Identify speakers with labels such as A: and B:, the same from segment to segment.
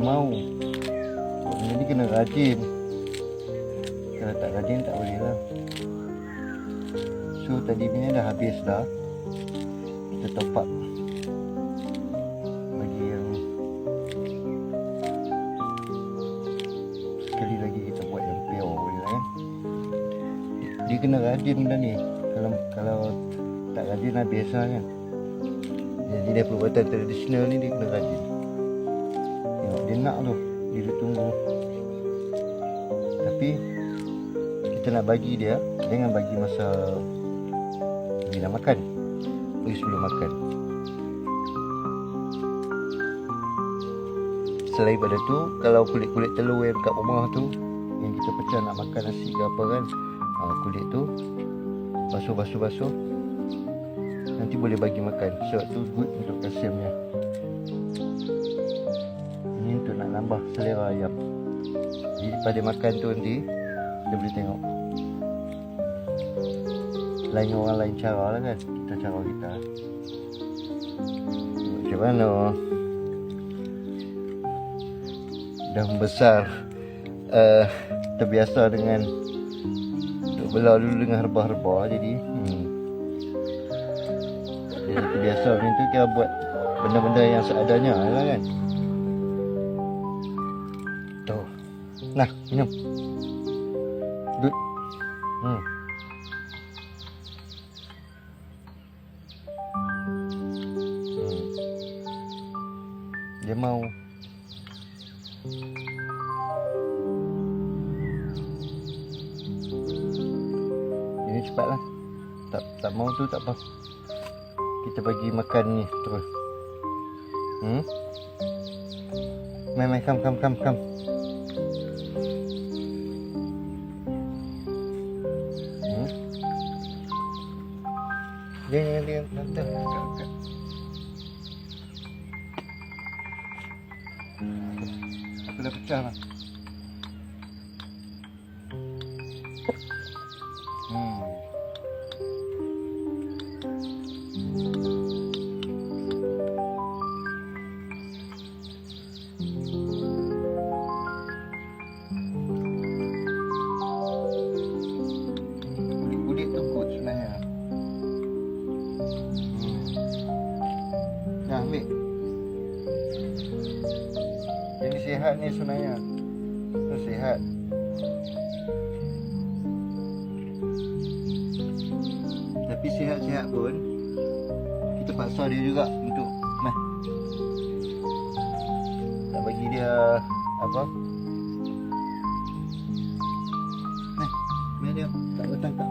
A: mau. Benda ni kena rajin. Kalau tak rajin tak boleh lah. So tadi punya dah habis dah. Kita top up bagi yang sekali lagi kita buat yang pure boleh lah. Dia kena rajin benda ni. Kalau tak rajin lah biasa kan. Jadi dia perubatan tradisional ni dia kena rajin. Tengok dia nak tu, dia tunggu. Tapi kita nak bagi dia, jangan bagi masa dia nak makan. Bagi sebelum makan. Selain pada tu, kalau kulit-kulit telur yang dekat rumah tu, yang kita pecah nak makan nasi ke apa kan, kulit tu basuh. Nanti boleh bagi makan. Sebab tu good untuk kalsiumnya. Ini untuk nak nambah selera ayam. Jadi pada makan tu nanti kita boleh tengok lain orang lain cara lah kan. Kita cara kita. Macam mana dah membesar, terbiasa dengan untuk belah dulu dengan herba-herba. Jadi terbiasa macam tu, kita buat benda-benda yang seadanya lah kan. Tu. Nah, minum. Good. Dia mau. Ini cepatlah. Tak mau tu tak apa. Kita bagi makan ni terus. Mai come. Dia nanti. Aku dah pecah lah. Kulit tu good sebenarnya. Nah, ambil. Yang ni sihat ni sebenarnya. Tu sihat. Tapi sihat-sihat pun kita paksa dia juga untuk nak bagi dia apa? Biar dia tak bertangkap.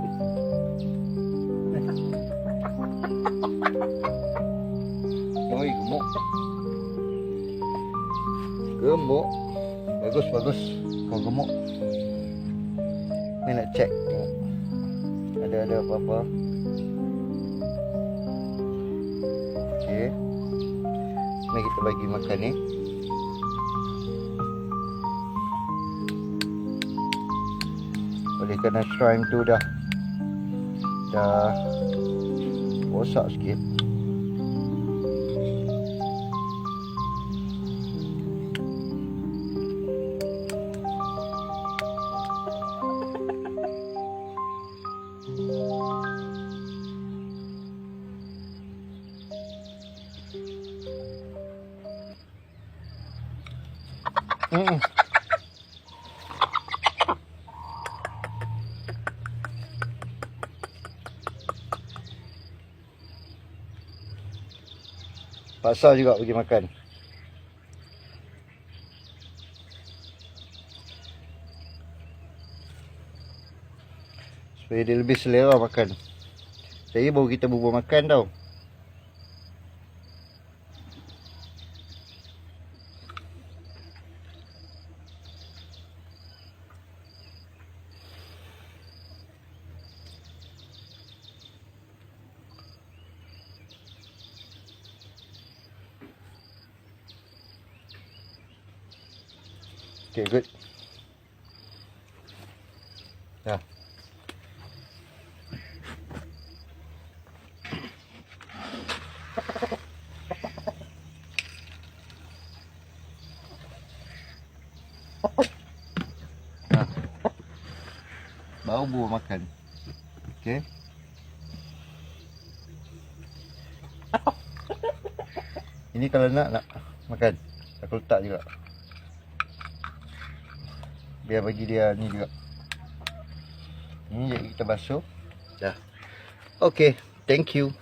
A: Oi, gemuk. Bagus. Kau gemuk. Ni nak check tengok. Ada apa-apa. Okey. Mari kita bagi makan ni. Oleh kerana shrimp tu dah rosak sikit. Paksa juga bagi makan. Supaya dia lebih selera makan. Saya baru kita bubur makan tau. Okay, good. Dah. baru bawa makan. Okay. Ini kalau nak makan, aku letak juga. Biar bagi dia ni juga. Ini jadi kita basuh. Dah. Okay, thank you.